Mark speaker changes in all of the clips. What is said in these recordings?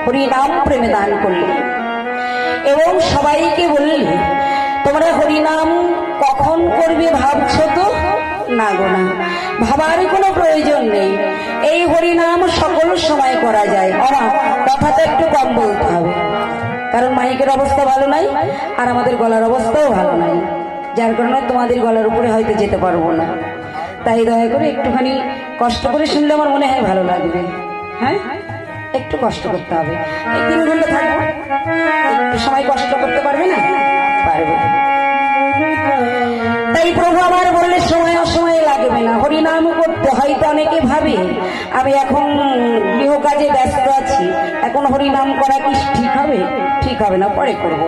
Speaker 1: হরিনাম প্রেমে দান করলে এবং সবাইকে বললে তোমরা হরিনাম কখন করবে ভাবছো তো? না গো না, ভাবার কোনো প্রয়োজন নেই। এই হরিনাম সকল সময় করা যায়। কথাটা একটু কম বলতে হবে, কারণ মাইকের অবস্থা ভালো নাই আর আমাদের গলার অবস্থাও ভালো নাই, যার কারণে তোমাদের গলার উপরে হয়তো যেতে পারবো না। তাই দয়া করে একটুখানি কষ্ট করে শুনলে আমার মনে হয় ভালো লাগবে। হ্যাঁ, একটু কষ্ট করতে হবে। এই 3 ঘন্টা থাকবো, একটু সময় কষ্ট করতে পারবে না? পারবে। তাই প্রভু আমার বললে সময় অসময়ে লাগবে না, হরিনাম করতে। হয়তো অনেকে ভাবে আমি এখন গৃহ কাজে ব্যস্ত আছি, এখন হরিনাম করা কি ঠিক হবে? ঠিক হবে না, পরে করব।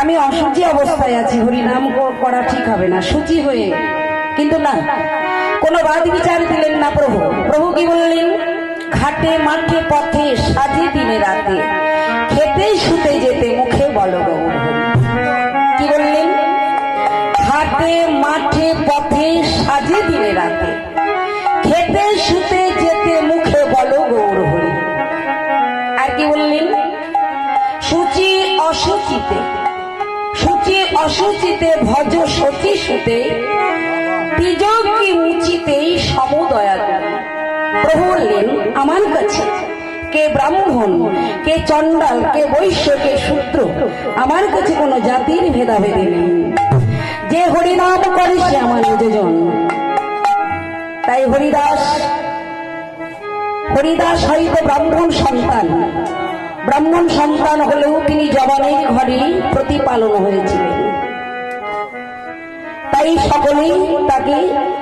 Speaker 1: আমি অসুচি অবস্থায় আছি, হরিনাম করা ঠিক হবে না, সূচি হয়ে। কিন্তু না, কোনো বাদ বিচার দিলেন না প্রভু। প্রভু কি বললেন? ঘাটে মাঠে পথে সাজে দিনে রাতে, খেতে শুতে যেতে মুখে বলো গৌর হরি। কি বললেন? ঘাটে মাঠে পথে সাজে দিনে রাতে, খেতে শুতে যেতে মুখে বলো গৌর হরি। আর কি বললেন? সূচি অসুচিতে, সূচি অসুচিতে ভজ সচি সুতে, তিজক কি উচিতেই সমুদয়া। প্রভু বললেন আমার কাছে কে ব্রাহ্মণ, কে চণ্ডাল, কে বৈশ্য, কে শূদ্র, আমার কাছে কোনো জাতির ভেদাভেদী নেই। যে হরিনাম করে সে আমার নিজজন। তাই হরিদাস, হরিদাস হয়তো ব্রাহ্মণ সন্তান, ব্রাহ্মণ সন্তান হলেও তিনি জবানের ঘরে প্রতিপালন হয়েছিলেন। তাই সকলেই তাকে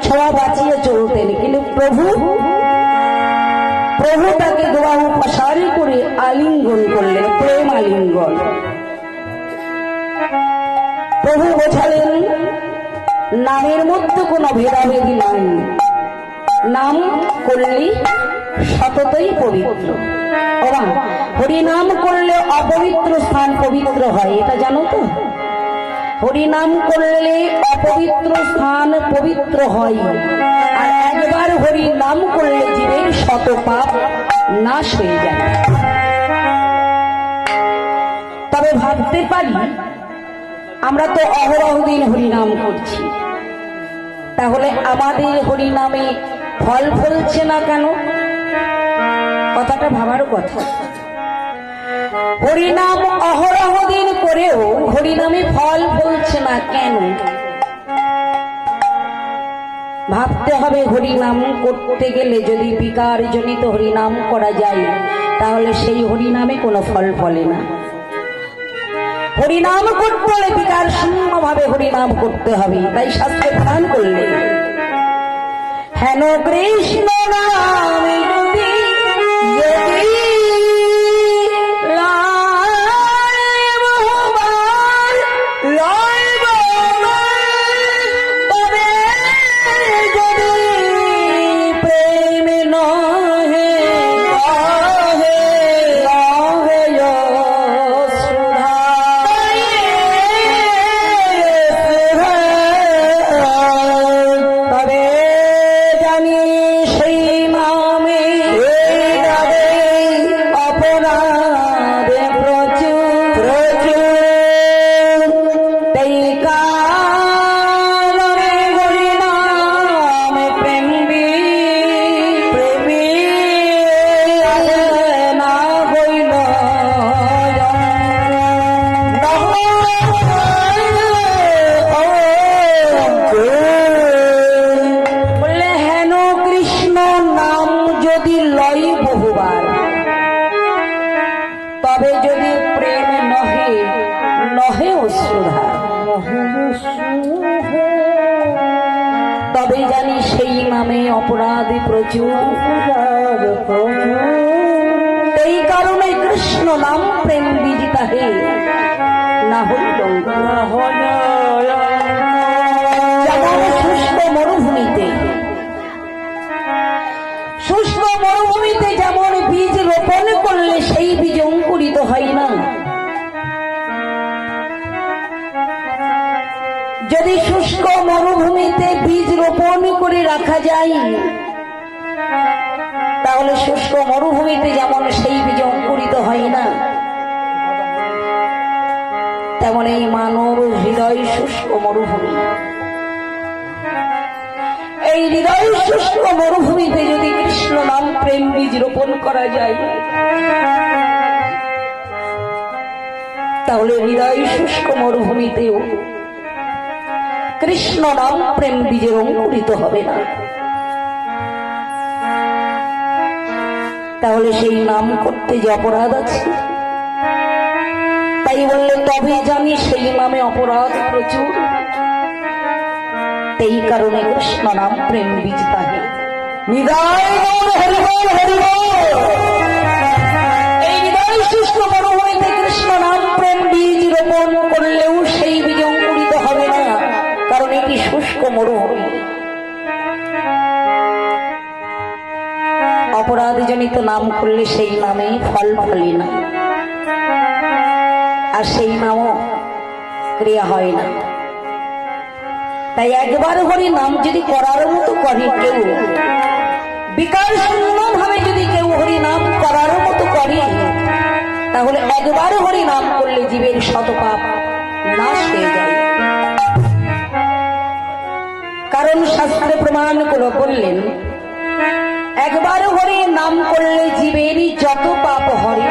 Speaker 1: ছোঁয়া বাঁচিয়ে চলতেন। কিন্তু প্রভু তাকে দোয়াহ প্রসারী করে আলিঙ্গন করলেন, প্রেম আলিঙ্গন। প্রভু বোঝালেন নামের মধ্যে কোনো ভেদাভেদি নাই, নাম করলেই সততই পবিত্র। হরিনাম করলে অপবিত্র স্থান পবিত্র হয়, এটা জানো তো? হরিনাম করলে অপবিত্র স্থান পবিত্র হয়, আর একবার হরিনাম করলে জীবের শত পাপ নাশ হয়ে যায়। তবে ভাবতে পারি আমরা তো অহরহ দিন হরিনাম করছি, তাহলে আমাদের হরিনামে ফল ফলছে না কেন? কথাটা ভাবার কথা। হরিনাম অহরহ দিন করেও হরিনামে ফল ফলছে না কেন? ভাবতে হবে হরিনাম করতে গেলে যদি বিকার জনিত হরিনাম করা যায় তাহলে সেই হরিনামে কোনো ফল ফলে না। হরিনাম করতে হলে বিকার শূন্যভাবে হরিনাম করতে হবে। তাই শাস্ত্রে প্রমাণ করলে হেন কৃষ্ণ নাম যদি তবে যদি প্রেম নহে নহে অশ্রুধার তবে জানি সেই নামে অপরাধ প্রচুর। এই কারণে কৃষ্ণ নাম প্রেম বিজিতা হে না হইল যেমন শুষ্ক মরুভূমিতে যেমন বীজ রোপণ করলে সেই বীজ অঙ্কুরিত হয় না। যদি শুষ্ক মরুভূমিতে বীজ রোপণ করে রাখা যায় তাহলে শুষ্ক মরুভূমিতে যেমন সেই বীজ অঙ্কুরিত হয় না, তেমন এই মানব হৃদয় শুষ্ক মরুভূমি। এই হৃদয় শুষ্ক মরুভূমিতে যদি কৃষ্ণ নাম প্রেম বীজ রোপণ করা যায় তাহলে হৃদয় শুষ্ক মরুভূমিতেও কৃষ্ণ নাম প্রেম বীজের অঙ্কুরিত হবে না। তাহলে সেই নাম করতে যে অপরাধ আছে, তাই বললে তবে জানি সেই নামে অপরাধ প্রচুর। এই কারণে কৃষ্ণ নাম প্রেম বীজ তাহে এই হৃদয় শুষ্ক মরুভূমিতে কৃষ্ণ নাম প্রেম বীজ রোপণ করলেও সেই বীজ অঙ্কুরিত হবে না, কারণ এটি শুষ্ক মরুভূমি। অপরাধজনিত নাম করলে সেই নামে ফল ফলে না, আর সেই নামও ক্রিয়া হয় না। তাই একবার হরি নাম যদি করার মতো করে কেউ, বিকার শূন্য ভাবে যদি কেউ হরি নাম করার মতো করে, তাহলে একবার হরি নাম করলে জীবের শত পাপ নাশ হয়ে যায়। কারণ শাস্ত্রে প্রমাণ করে বললেন একবার হরি নাম করলে জীবেরই যত পাপ হরে